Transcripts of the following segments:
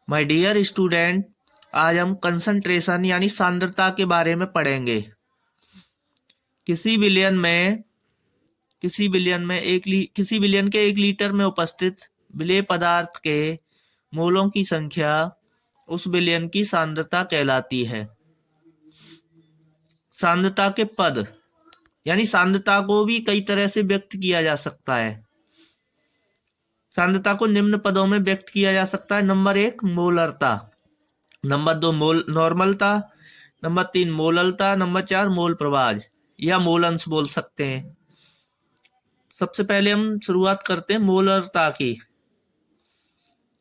My dear student, आज हम concentration यानी सांद्रता के बारे में पढ़ेंगे। किसी विलयन के 1 लीटर में उपस्थित विलेय पदार्थ के मोलों की संख्या उस विलयन की सांद्रता कहलाती है। सांद्रता के पद यानी सांद्रता को भी कई तरह से व्यक्त किया जा सकता है। सांद्रता को निम्न पदों में व्यक्त किया जा सकता है। नंबर 1 मोलरता, नंबर 2 नॉर्मलता, नंबर 3 मोललता, नंबर 4 मोल प्रवाह या मोलंश बोल सकते हैं। सबसे पहले हम शुरुआत करते हैं मोलरता की।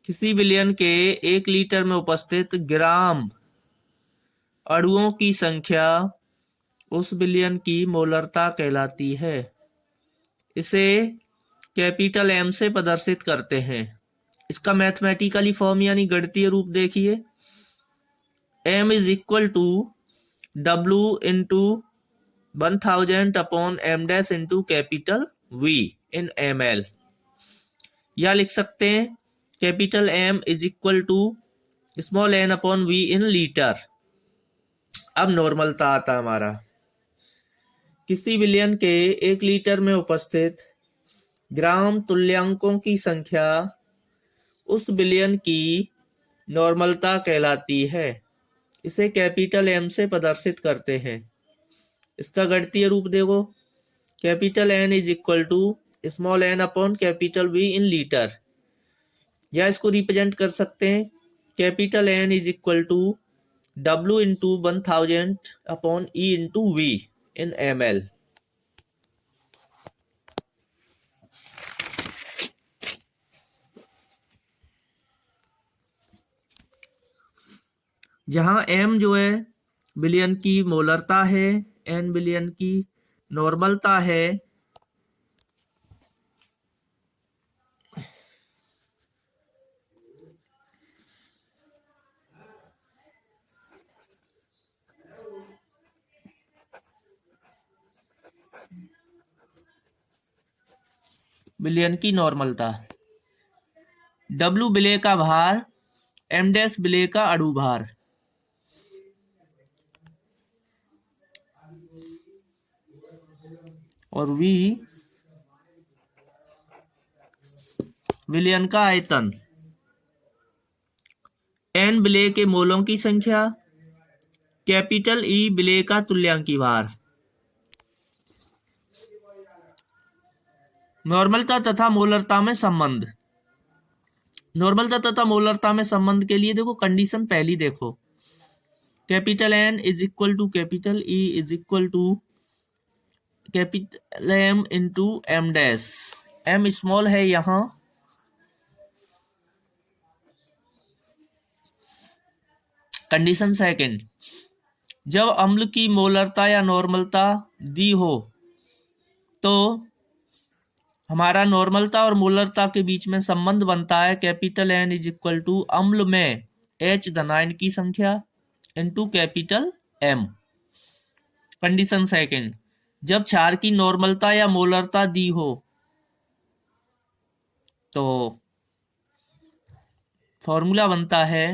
किसी विलयन के 1 लीटर में उपस्थित ग्राम अणुओं की संख्या उस विलयन की मोलरता कहलाती है। इसे कैपिटल एम से प्रदर्शित करते हैं। इसका मैथमेटिकली फॉर्म यानी गणितीय रूप देखिए। m is equal to W into 1000 upon m dash into capital V in ml, या लिख सकते हैं capital M is equal to small n upon V in litre. अब नॉर्मलता आता हमारा। किसी विलयन के 1 लीटर में उपस्थित ग्राम तुल्यांकों की संख्या उस विलयन की नॉर्मलता कहलाती है। इसे कैपिटल एम से प्रदर्शित करते हैं। इसका गणितीय रूप देखो, capital N is equal to small N upon capital V in litre, या इसको रिप्रेजेंट कर सकते हैं capital N is equal to W into 1000 upon E into V in ml। जहां m जो है विलयन की मोलरता है, n विलयन की नॉर्मलता है, विलयन की नॉर्मलता। W विलेय का भार, m डैश विलेय का अणु भार। और V विलयन का आयतन। n विलेय के मोलों की संख्या, कैपिटल E विलेय का तुल्यांकी भार। नॉर्मलता तथा मोलरता में संबंध। नॉर्मलता तथा मोलरता में संबंध के लिए देखो कंडीशन पहली देखो, capital N is equal to capital E is equal to capital M into M dash. M small है यहाँ, कंडीशन सेकंड, जब अम्ल की मोलरता या नॉर्मलता दी हो तो हमारा नॉर्मलता और मोलरता के बीच में संबंध बनता है capital N is equal to अम्ल में H धनायन की संख्या into capital M। Condition second, जब क्षार की नॉर्मलता या मोलरता दी हो तो फॉर्मूला बनता है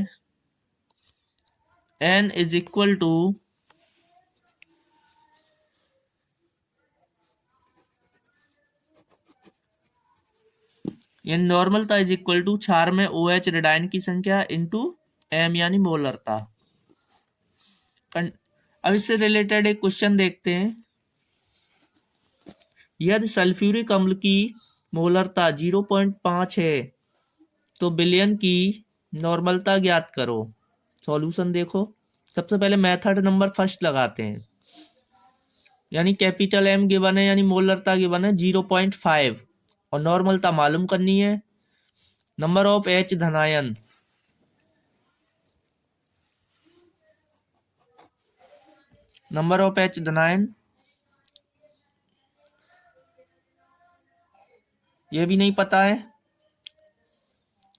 N इज इक्वल टू नॉर्मलता इज इक्वल टू क्षार में OH रेडायन की संख्या इंटू M यानी मोलरता। अब इससे रिलेटेड एक क्वेश्चन देखते हैं। यदि सल्फ्यूरिक अम्ल की मोलरता 0.5 है तो विलयन की नॉर्मलता ज्ञात करो। सॉल्यूशन देखो, सबसे पहले मेथड नंबर फर्स्ट लगाते हैं, यानी कैपिटल M गिवन है यानी मोलरता गिवन है 0.5 और नॉर्मलता मालूम करनी है। नंबर ऑफ H धनायन, नंबर ऑफ H धनायन ये भी नहीं पता है।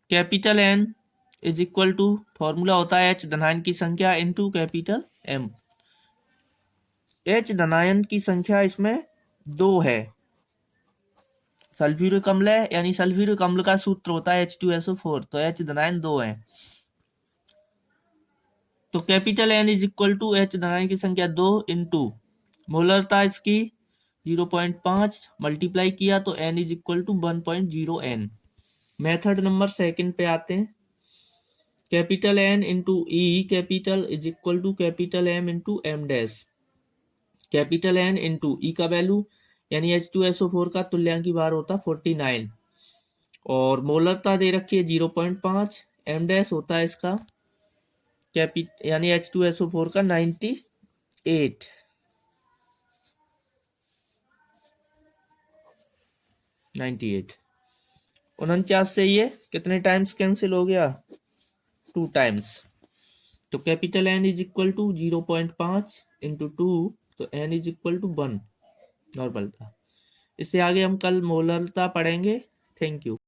Capital N is equal to formula होता है H धनायन की संख्या इंटू कैपिटल M। H धनायन की संख्या इसमें 2 है। सल्फ्यूरिक अम्ल है यानी सल्फ्यूरिक अम्ल का सूत्र होता है H2SO4, तो H धनायन 2 है। तो capital N is equal to H धनाएं की संख्या 2 इंटू मोलरता इसकी 0.5 मल्टीप्लाई किया तो N is equal to 1.0 N. Method number second पे आते हैं। Capital N into E capital is equal to capital M into M dash. Capital N into E का वैल्यू यानी H2SO4 का तुल्यांकी भार होता 49 और मोलरता दे रखी है 0.5। एम डैश होता है इसका यानी H2SO4 का 98 49 से ये कितने टाइम्स कैंसिल हो गया 2 टाइम्स। तो capital N is equal to 0.5 into 2 तो N is equal to 1 normal था। इससे आगे हम कल मोलरता पढ़ेंगे। Thank you.